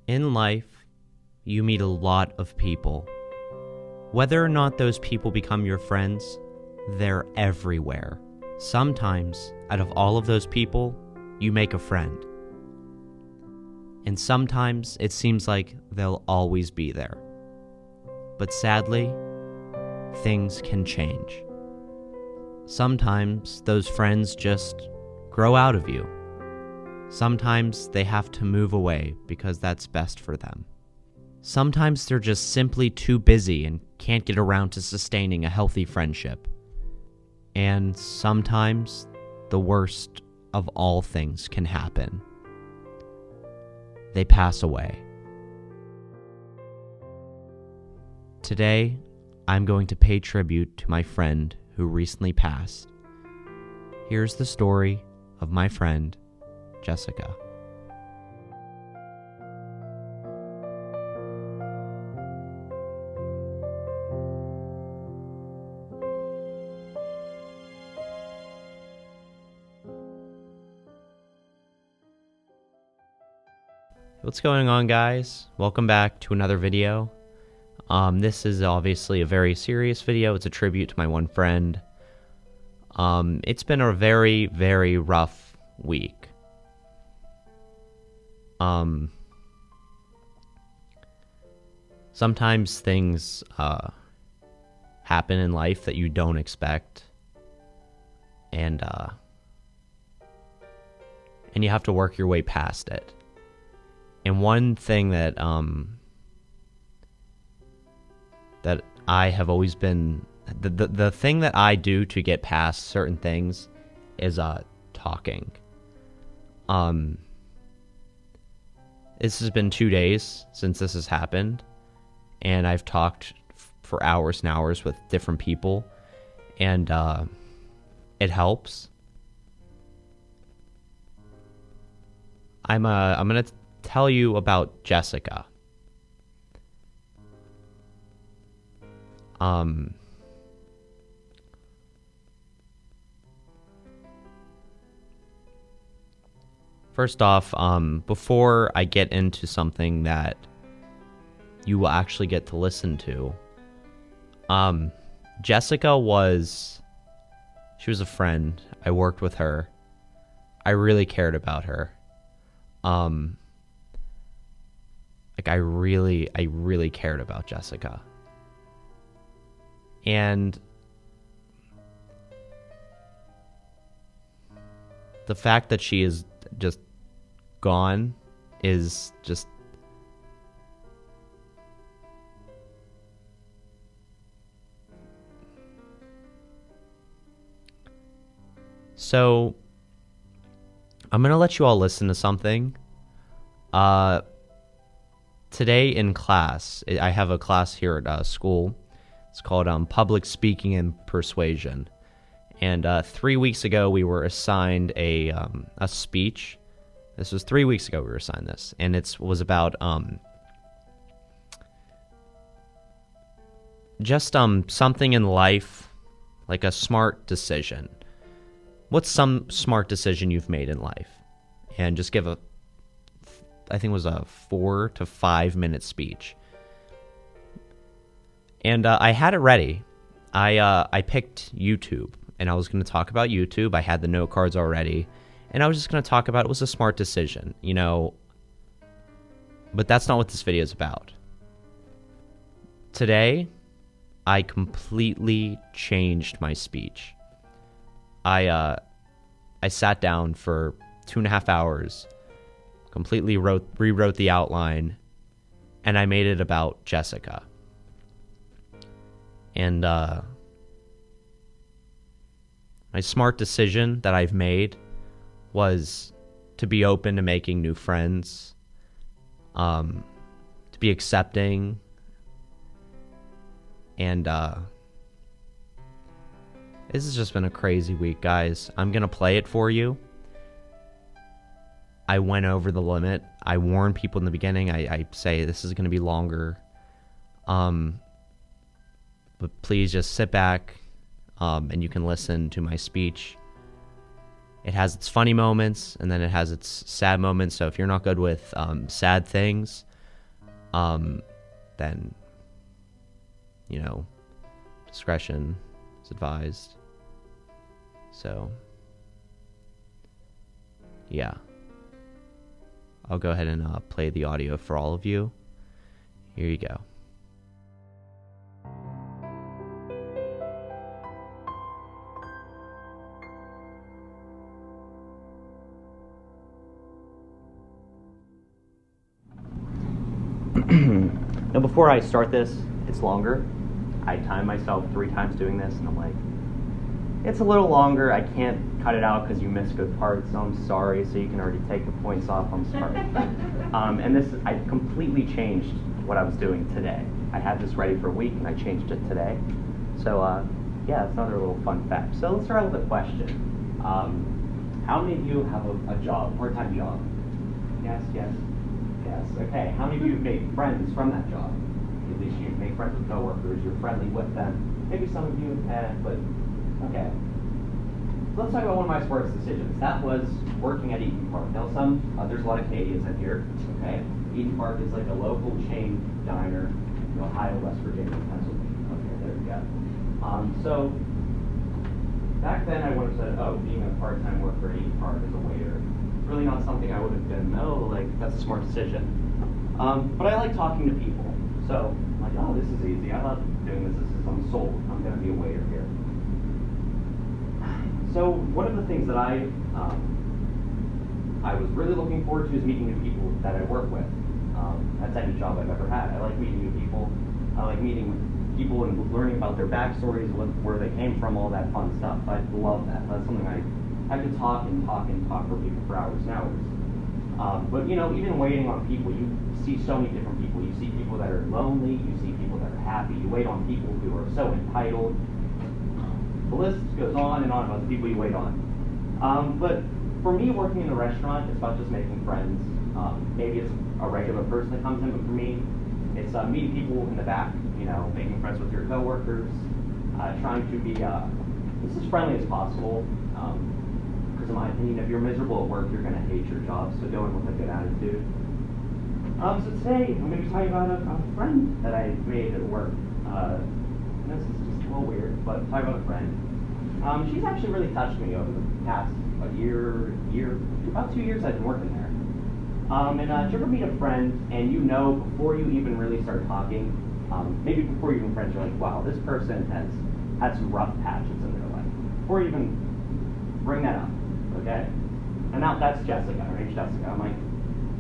In life, you meet a lot of people. Whether or not those people become your friends, they're everywhere. Sometimes, out of all of those people, you make a friend. And sometimes it seems like they'll always be there. But sadly, things can change. Sometimes those friends just grow out of you. Sometimes they have to move away because that's best for them. Sometimes they're just simply too busy and can't get around to sustaining a healthy friendship. And sometimes the worst of all things can happen. They pass away. Today, I'm going to pay tribute to my friend who recently passed. Here's the story of my friend, Jessica. What's going on, guys? Welcome back to another video. This is obviously a very serious video. It's a tribute to my one friend. It's been a very, very rough week. Sometimes things happen in life that you don't expect, and you have to work your way past it. And one thing that that I have always been, the thing that I do to get past certain things is talking. This has been 2 days since this has happened, and I've talked for hours and hours with different people, and it helps. I'm gonna tell you about Jessica. First off, before I get into something that you will actually get to listen to, Jessica was a friend. I worked with her. I really cared about her. I really cared about Jessica. And the fact that she is just gone is just so I'm gonna let you all listen to something. Today in class, I have a class here at school. It's called Public Speaking and Persuasion. And 3 weeks ago, we were assigned a speech. This was 3 weeks ago we were assigned this. And it was about just something in life, like a smart decision. What's some smart decision you've made in life? And just give I think it was a 4 to 5 minute speech. And I had it ready. I picked YouTube, and I was going to talk about YouTube. I had the note cards already, and I was just going to talk about it was a smart decision, you know. But that's not what this video is about. Today, I completely changed my speech. I sat down for 2.5 hours, completely rewrote the outline, and I made it about Jessica. And my smart decision that I've made was to be open to making new friends, to be accepting, and this has just been a crazy week, guys. I'm going to play it for you. I went over the limit. I warned people in the beginning. I say this is going to be longer. But please just sit back, and you can listen to my speech. It has its funny moments, and then it has its sad moments. So if you're not good with sad things, then, discretion is advised. So, yeah. I'll go ahead and play the audio for all of you. Here you go. Now, before I start this, it's longer. I timed myself 3 times doing this, and I'm like, it's a little longer. I can't cut it out because you missed good parts, so I'm sorry. So you can already take the points off. I'm sorry. And I completely changed what I was doing today. I had this ready for a week, and I changed it today. So, yeah, it's another little fun fact. So let's start out with a question. How many of you have a job, part-time job? Yes, yes. Yes, okay. How many of you make friends from that job? At least you make friends with coworkers, you're friendly with them. Maybe some of you have, but okay. So let's talk about one of my smartest decisions. That was working at Eaton Park. Now there's a lot of Canadians in here, okay? Eaton Park is like a local chain diner in Ohio, West Virginia, Pennsylvania. Okay, there we go. So back then I would have said, oh, being a part-time worker at Eaton Park as a waiter, really not something I would have been, that's a smart decision. But I like talking to people. So I'm like, oh, this is easy. I love doing this. I'm sold. I'm going to be a waiter here. So one of the things that I was really looking forward to is meeting new people that I work with. That's any job I've ever had. I like meeting new people. I like meeting people and learning about their backstories, where they came from, all that fun stuff. I love that. That's something I could talk and talk and talk for people for hours and hours. But even waiting on people, you see so many different people. You see people that are lonely. You see people that are happy. You wait on people who are so entitled. The list goes on and on about the people you wait on. But for me, working in a restaurant, it's about just making friends. Maybe it's a regular person that comes in, but for me, it's meeting people in the back. Making friends with your coworkers, trying to be just as friendly as possible. Because in my opinion, if you're miserable at work, you're going to hate your job, so go in with a good attitude. So today, I'm going to be talking about a friend that I made at work. This is just a little weird, but talking about a friend. She's actually really touched me over the past about 2 years I've been working there. And did you ever meet a friend, and before you even really start talking, maybe before you even friends, you're like, wow, this person has had some rough patches in their life. Before you even bring that up, okay? And now that's Jessica. Her name's Jessica. I'm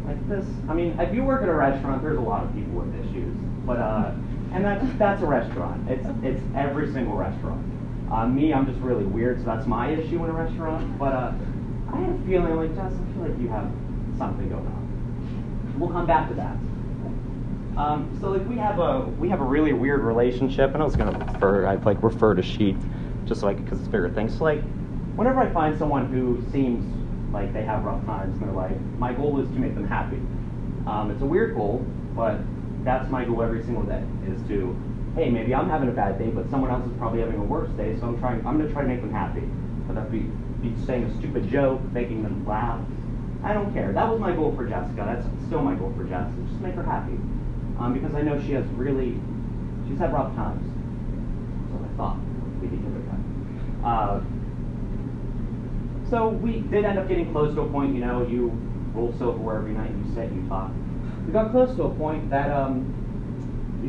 like this. I mean, if you work at a restaurant, there's a lot of people with issues, but and that's a restaurant. It's every single restaurant. Me, I'm just really weird, so that's my issue in a restaurant. But I had a feeling like, Jess, I feel like you have something going on. We'll come back to that. So like we have a really weird relationship, and I was gonna refer to Sheet just because it's a bigger thing. So like whenever I find someone who seems like they have rough times in their life, my goal is to make them happy. It's a weird goal, but that's my goal every single day, is to, hey, maybe I'm having a bad day, but someone else is probably having a worse day, so I'm gonna try to make them happy. Whether that be saying a stupid joke, making them laugh, I don't care. That was my goal for Jessica. That's still my goal for Jess, is just make her happy. Because I know she's had rough times. So I thought we'd be good at that. So we did end up getting close to a point, you roll silverware every night, you sit, you talk. We got close to a point that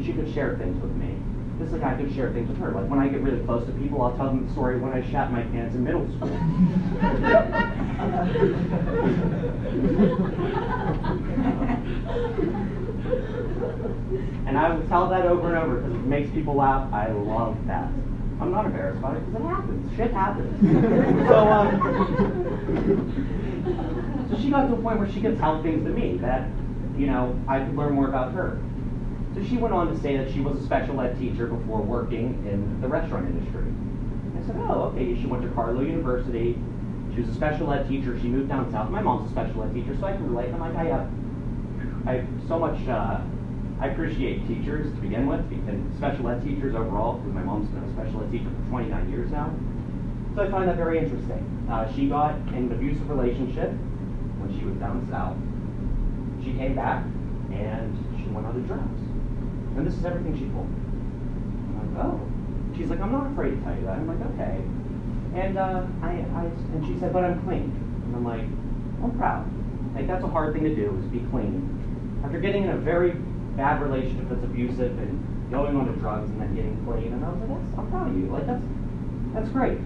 she could share things with me. Just like I could share things with her. Like when I get really close to people, I'll tell them the story when I shat my pants in middle school. And I would tell that over and over because it makes people laugh. I love that. I'm not embarrassed about it because it happens. Shit happens. So she got to a point where she could tell things to me that, I could learn more about her. So she went on to say that she was a special ed teacher before working in the restaurant industry. I said, oh, okay. She went to Carlow University. She was a special ed teacher. She moved down south. My mom's a special ed teacher, so I can relate. I'm like, I so much, I appreciate teachers to begin with, and special ed teachers overall, because my mom's been a special ed teacher for 29 years now. So I find that very interesting. She got in an abusive relationship when she was down south. She came back, and she went on to drugs. And this is everything she told me. I'm like, oh. She's like, I'm not afraid to tell you that. I'm like, okay. And and she said, but I'm clean. And I'm like, I'm proud. Like, that's a hard thing to do, is be clean. After getting in a very bad relationship that's abusive and going on to drugs and then getting clean, and I was like, I'm proud of you. Like, that's great.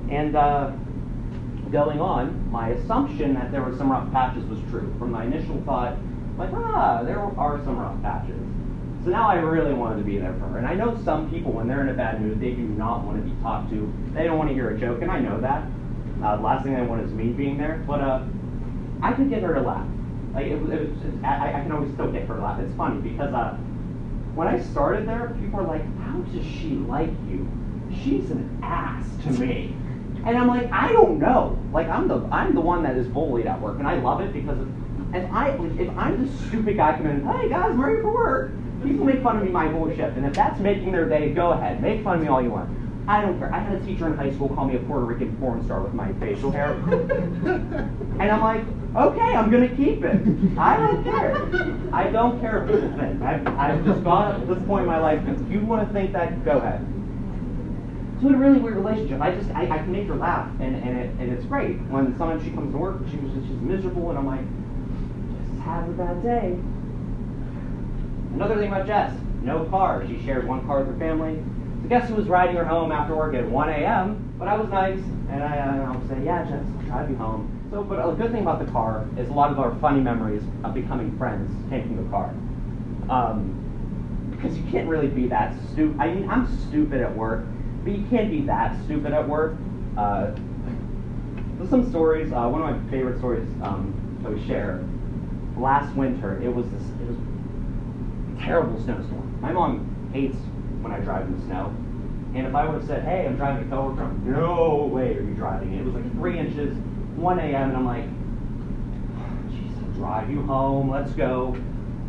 And going on, my assumption that there were some rough patches was true. From my initial thought, like, there are some rough patches. So now I really wanted to be there for her. And I know some people, when they're in a bad mood, they do not want to be talked to. They don't want to hear a joke, and I know that. The last thing I want is me being there. But I could get her to laugh. Like, I can always still get her to laugh. It's funny, because when I started there, people are like, how does she like you? She's an ass to me. And I'm like, I don't know. Like, I'm the one that is bullied at work, and I love it because if I'm the stupid guy coming in, hey guys, I'm ready for work. People make fun of me my whole shift, and if that's making their day, go ahead, make fun of me all you want. I don't care. I had a teacher in high school call me a Puerto Rican porn star with my facial hair, and I'm like, okay, I'm gonna keep it. I don't care. I don't care what people think. I've just got at this point in my life. If you want to think that, go ahead. So in a really weird relationship, I can make her laugh, and it's great. When sometimes she comes to work, she's miserable, and I'm like, just have a bad day. Another thing about Jess, no car. She shared one car with her family. So guess who was riding her home after work at 1 a.m.? But I was nice, and I would say, yeah, Jess, I'll drive you home. So, but a good thing about the car is a lot of our funny memories of becoming friends came from the car. Because you can't really be that stupid. I mean, I'm stupid at work, but you can't be that stupid at work. There's some stories. One of my favorite stories that we share. Last winter, it was a terrible snowstorm. My mom hates when I drive in the snow. And if I would have said, hey, I'm driving a coworker, no way are you driving it. It was like 3 inches, 1 a.m., and I'm like, jeez, I'll drive you home, let's go.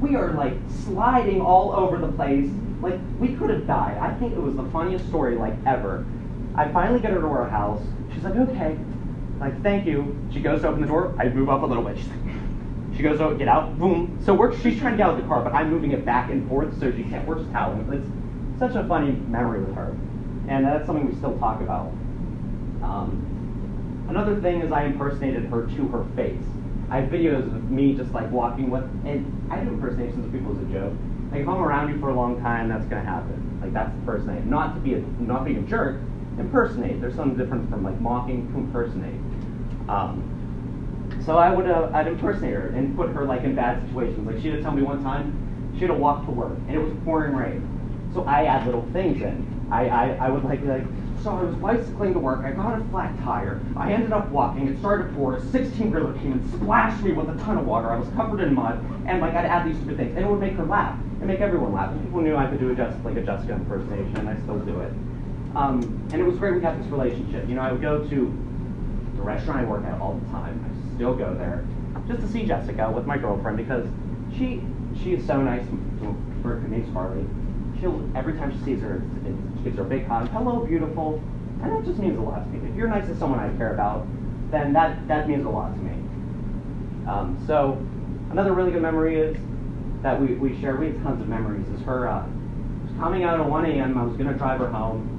We are like sliding all over the place. Like, we could have died. I think it was the funniest story like ever. I finally get her to her house. She's like, okay. Like, thank you. She goes to open the door. I move up a little bit. She's like, she goes, oh, get out, boom. So she's trying to get out of the car, but I'm moving it back and forth so she can't. We're just howling. It's such a funny memory with her. And that's something we still talk about. Another thing is I impersonated her to her face. I have videos of me just like walking with, and I do impersonations of people as a joke. Like, if I'm around you for a long time, that's going to happen. Like, that's impersonate. Not being a jerk, impersonate. There's some difference from like mocking to impersonate. So I'd impersonate her and put her like in bad situations. Like, she'd tell me one time she had to walk to work, and it was pouring rain. So I add little things in. I would like, so I was bicycling to work, I got a flat tire, I ended up walking, it started to pour, a 16-wheeler came and splashed me with a ton of water, I was covered in mud, and like I'd add these stupid things, and it would make her laugh, and make everyone laugh. And people knew I could do a Jessica impersonation, and I still do it. And it was great we got this relationship. You know, I would go to the restaurant I work at all the time, I still go there, just to see Jessica with my girlfriend, because she is so nice. Her name's Carly. Every time she sees her, she gives her a big hug. Hello, beautiful. And that just means a lot to me. If you're nice to someone I care about, then that means a lot to me. So another really good memory is that we share. We have tons of memories. Is her coming out at 1 a.m. I was going to drive her home.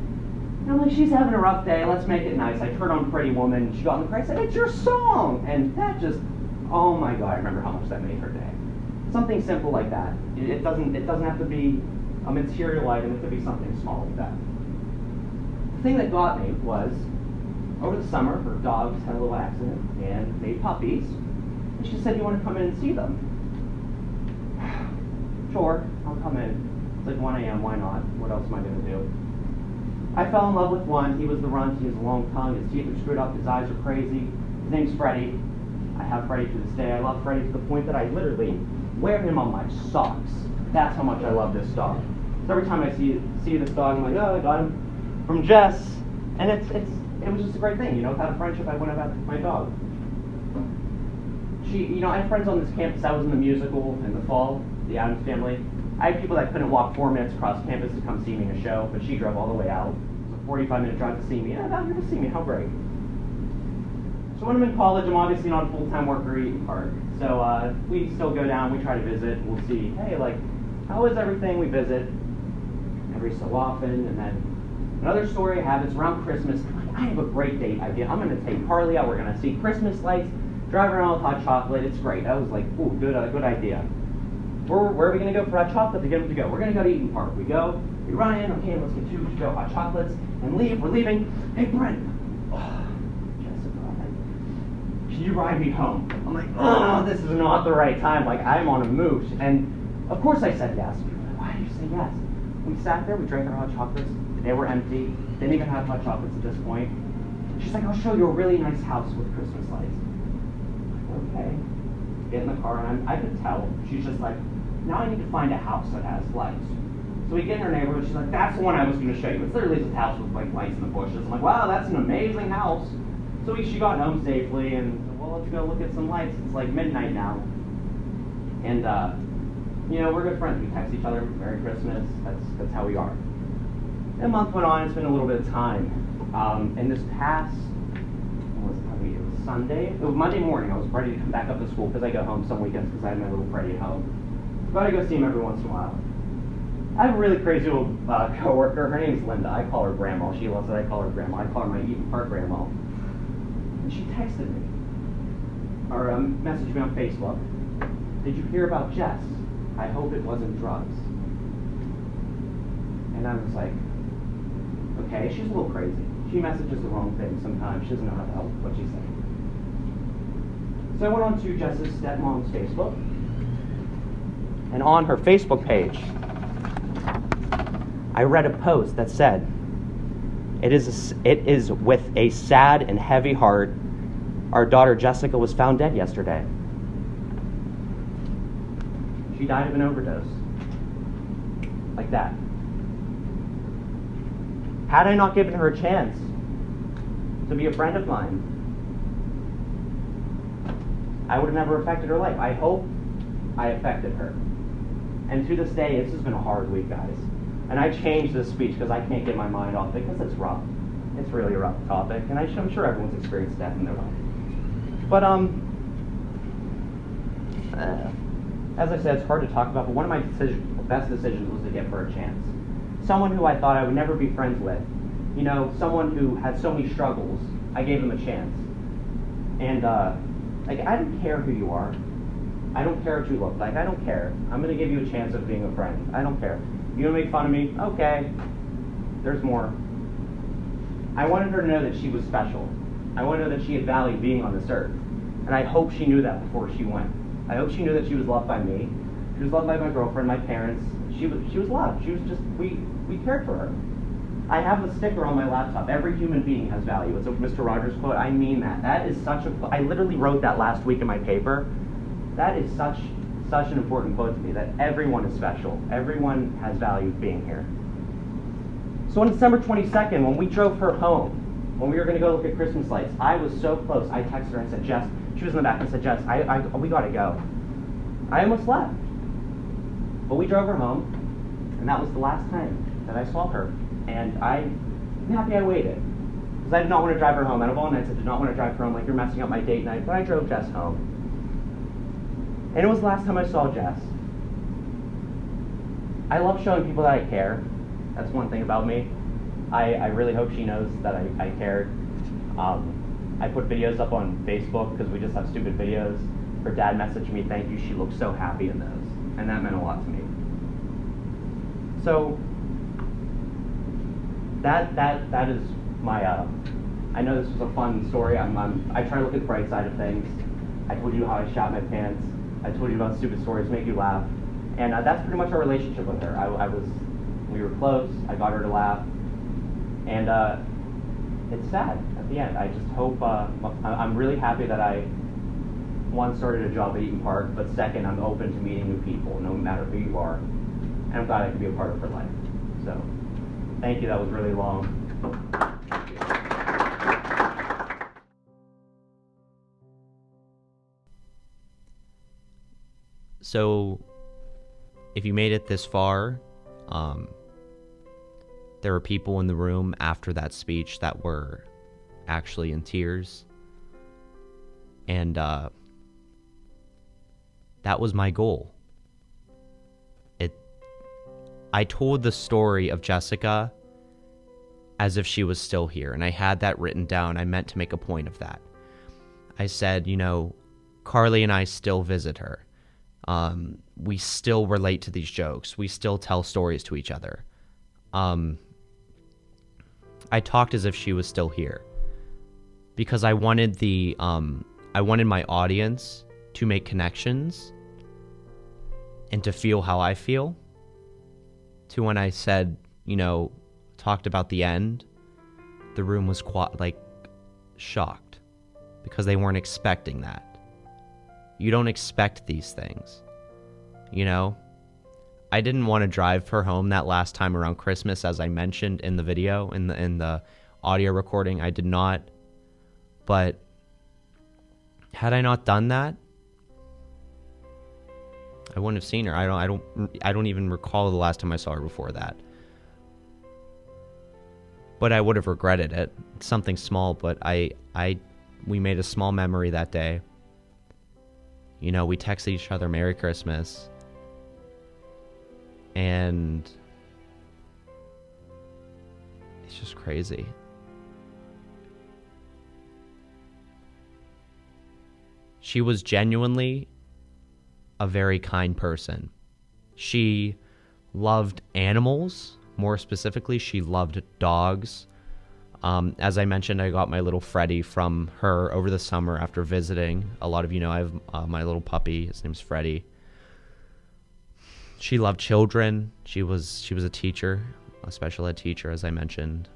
And I'm like, she's having a rough day. Let's make it nice. I turned on Pretty Woman. She got in the car. I said, it's your song. And that just, oh my God, I remember how much that made her day. Something simple like that. It doesn't have to be a material item. It could be something small like that. The thing that got me was, over the summer, her dogs had a little accident and made puppies. And she said, you want to come in and see them? Sure, I'll come in. It's like 1 a.m., why not? What else am I going to do? I fell in love with one. He was the runt. He has a long tongue. His teeth are screwed up. His eyes are crazy. His name's Freddie. I have Freddie to this day. I love Freddie to the point that I literally wear him on my socks. That's how much I love this dog. So every time I see this dog, I'm like, oh, I got him from Jess. And it was just a great thing, you know, without a friendship, I wouldn't have had my dog. I had friends on this campus. I was in the musical in the fall, the Addams Family. I had people that couldn't walk 4 minutes across campus to come see me in a show, but she drove all the way out. It was a 45-minute drive to see me. Yeah, out here to see me, how great. So when I'm in college, I'm obviously not a full-time worker at Eaton Park. So we still go down, we try to visit, we'll see, hey, like, how is everything? We visit every so often, and then another story I have is around Christmas. I have a great date idea. I'm going to take Carly out, we're going to see Christmas lights, drive around with hot chocolate, it's great. I was like, ooh, good idea. Where are we going to go for hot chocolate? To get them to go. We're going to go to Eaton Park. We go, we run in, okay, let's get 2 to go hot chocolates, and leave, we're leaving. Hey, Brent, can you ride me home? I'm like, oh, this is not the right time. Like, I'm on a mooch. And of course I said yes. People were like, why did you say yes? We sat there, we drank our hot chocolates. They were empty. Didn't even have hot chocolates at this point. She's like, I'll show you a really nice house with Christmas lights. I'm like, okay. Get in the car, and I could tell. She's just like, now I need to find a house that has lights. So we get in her neighborhood. She's like, that's the one I was going to show you. It's literally this house with like lights in the bushes. I'm like, wow, that's an amazing house. So she got home safely, and well, let's go look at some lights. It's like midnight now, and we're good friends. We text each other, Merry Christmas. That's how we are. And a month went on. It's been a little bit of time. And this past, it was Sunday. It was Monday morning. I was ready to come back up to school because I go home some weekends because I have my little Freddie at home. But I go see him every once in a while. I have a really crazy little coworker. Her name's Linda. I call her Grandma. She loves it. I call her Grandma. I call her my Eaton Park Grandma. And she texted me, or messaged me on Facebook. Did you hear about Jess? I hope it wasn't drugs. And I was like, okay, she's a little crazy. She messages the wrong thing sometimes. She doesn't know how to help what she's saying. So I went on to Jess's stepmom's Facebook. And on her Facebook page, I read a post that said, it is with a sad and heavy heart, our daughter Jessica was found dead yesterday. She died of an overdose. Like that. Had I not given her a chance to be a friend of mine, I would have never affected her life. I hope I affected her. And to this day, this has been a hard week, guys. And I changed this speech because I can't get my mind off it because it's rough. It's really a rough topic, and I'm sure everyone's experienced death in their life. But as I said, it's hard to talk about, but one of my best decisions was to give her a chance. Someone who I thought I would never be friends with, someone who had so many struggles, I gave them a chance. And I don't care who you are. I don't care what you look like. I don't care. I'm going to give you a chance of being a friend. I don't care. You want to make fun of me? Okay. There's more. I wanted her to know that she was special. I wanted her to know that she had value being on this earth. And I hope she knew that before she went. I hope she knew that she was loved by me. She was loved by my girlfriend, my parents. She was loved. She was just, we cared for her. I have a sticker on my laptop. Every human being has value. It's a Mr. Rogers quote. I mean that. That is such a, I literally wrote that last week in my paper. That is such an important quote to me, that everyone is special. Everyone has value being here. So on December 22nd, when we drove her home, when we were going to go look at Christmas lights, I was so close. I texted her and said, Jess, she was in the back, and I said, Jess, we got to go. I almost left. But we drove her home, and that was the last time that I saw her. And I'm happy I waited. Because I did not want to drive her home. Out of all nights, I did not want to drive her home like you're messing up my date night, but I drove Jess home. And it was the last time I saw Jess. I love showing people that I care. That's one thing about me. I really hope she knows that I cared. I put videos up on Facebook because we just have stupid videos. Her dad messaged me, thank you. She looked so happy in those. And that meant a lot to me. So that is my, I know this was a fun story. I try to look at the bright side of things. I told you how I shot my pants. I told you about stupid stories to make you laugh. And that's pretty much our relationship with her. We were close. I got her to laugh. And it's sad at the end. I just hope, I'm really happy that I, one, started a job at Eaton Park, but second, I'm open to meeting new people, no matter who you are. And I'm glad I could be a part of her life. So, thank you. That was really long. So, if you made it this far, there were people in the room after that speech that were actually in tears. And that was my goal. I told the story of Jessica as if she was still here, and I had that written down. I meant to make a point of that. I said, Carly and I still visit her. We still relate to these jokes. We still tell stories to each other. I talked as if she was still here because I wanted my audience to make connections and to feel how I feel. To when I said, talked about the end, the room was shocked because they weren't expecting that. You don't expect these things, I didn't want to drive her home that last time around Christmas, as I mentioned in the video, in the audio recording. I did not. But had I not done that, I wouldn't have seen her. I don't even recall the last time I saw her before that. But I would have regretted it. It's something small, but we made a small memory that day. We texted each other Merry Christmas. And it's just crazy. She was genuinely a very kind person. She loved animals. More specifically, she loved dogs. As I mentioned, I got my little Freddie from her over the summer after visiting. A lot of you know I have my little puppy. His name's Freddie. She loved children. She was a teacher, a special ed teacher, as I mentioned.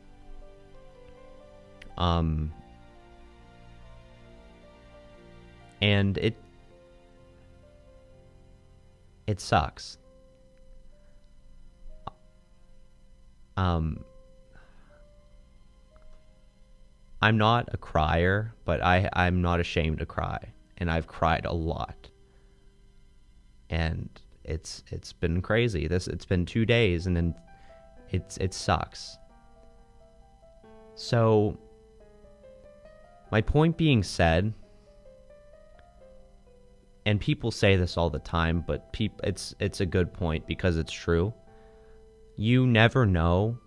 And it sucks. I'm not a crier, but I'm not ashamed to cry, and I've cried a lot. And it's been crazy. It's been 2 days, and then it sucks. So my point being said, and people say this all the time, but it's a good point because it's true. You never know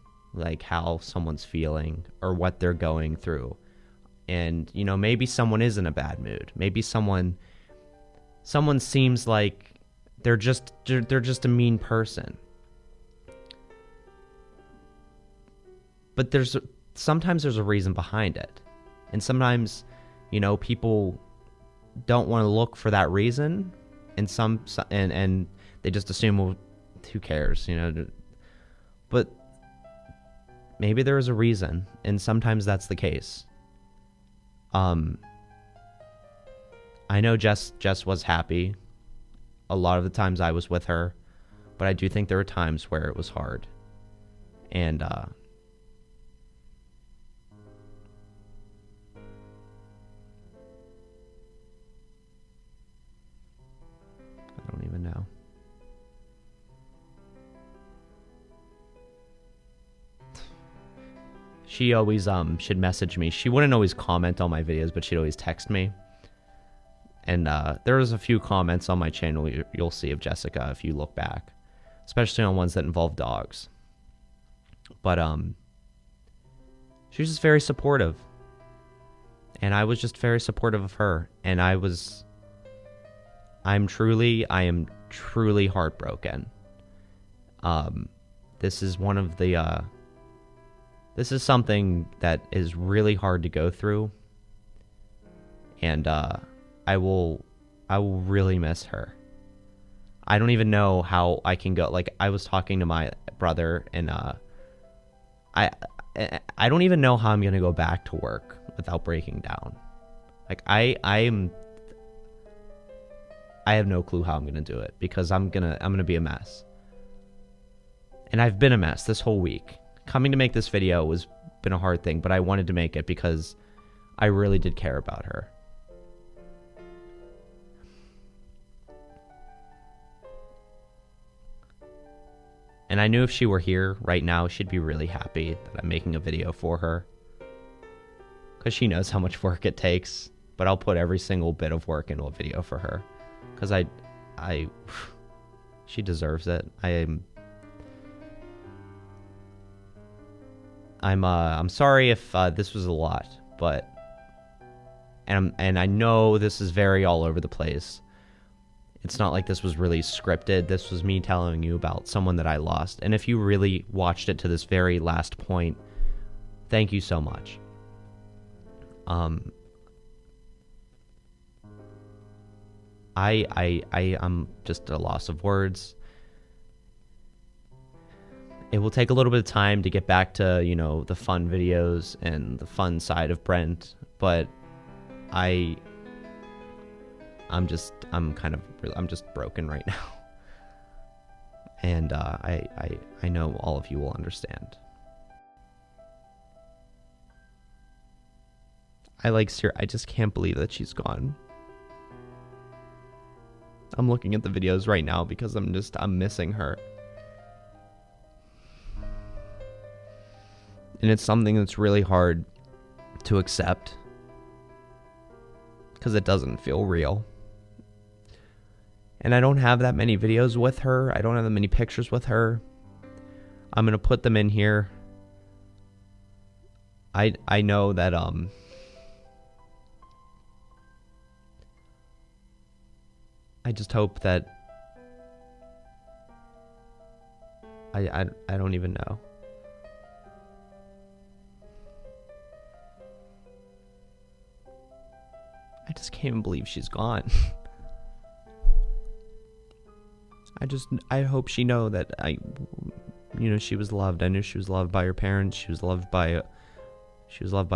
how someone's feeling or what they're going through. And maybe someone is in a bad mood. Maybe someone seems like they're just a mean person. But sometimes there's a reason behind it. And sometimes, people don't want to look for that reason, and they just assume, well, who cares, But maybe there is a reason, and sometimes that's the case. I know Jess was happy. A lot of the times I was with her, but I do think there were times where it was hard. And I don't even know. She always should message me. She wouldn't always comment on my videos, but she'd always text me. And there was a few comments on my channel you'll see of Jessica if you look back, especially on ones that involve dogs. But she was just very supportive, and I was just very supportive of her. And I am truly heartbroken. This is one of the this is something that is really hard to go through, and I will really miss her. I don't even know how I can go. I was talking to my brother, and I don't even know how I'm gonna go back to work without breaking down. I have no clue how I'm gonna do it, because I'm gonna be a mess. And I've been a mess this whole week. Coming to make this video was been a hard thing, but I wanted to make it because I really did care about her. And I knew if she were here right now, she'd be really happy that I'm making a video for her, because she knows how much work it takes but I'll put every single bit of work into a video for her, because she deserves it. I'm sorry if this was a lot, but and I know this is very all over the place. It's not like this was really scripted. This was me telling you about someone that I lost. And if you really watched it to this very last point, thank you so much. I'm just at a loss of words. It will take a little bit of time to get back to, you know, the fun videos and the fun side of Brent, but I'm just broken right now. And I know all of you will understand. I just can't believe that she's gone. I'm looking at the videos right now because I'm missing her. And it's something that's really hard to accept because it doesn't feel real. And I don't have that many videos with her. I don't have that many pictures with her. I'm going to put them in here. I know that I just hope that I don't even know. I just can't even believe she's gone. I hope she know that she was loved. I knew she was loved by her parents. She was loved by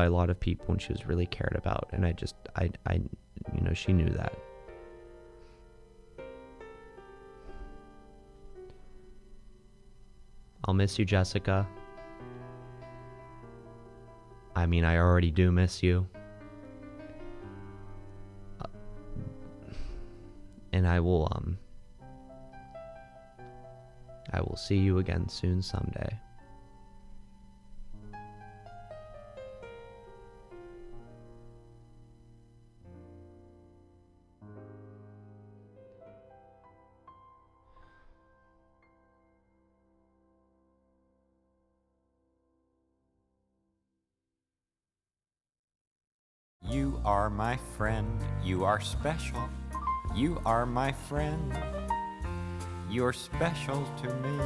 a lot of people, and she was really cared about. And she knew that. I'll miss you, Jessica. I mean, I already do miss you. And I will see you again soon someday. You are my friend, you are special. You are my friend, you're special to me.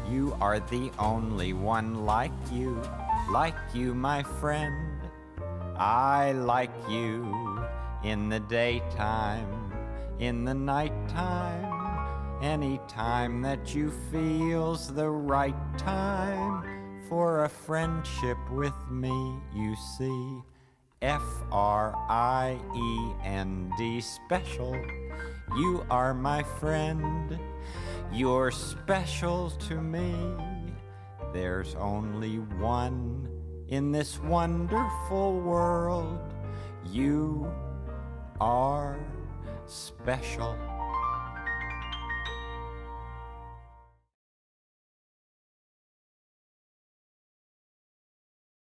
You are the only one like you, my friend. I like you in the daytime, in the nighttime, anytime that you feel's the right time for a friendship with me, you see. F-R-I-E-N-D, special. You are my friend. You're special to me. There's only one in this wonderful world. You are special.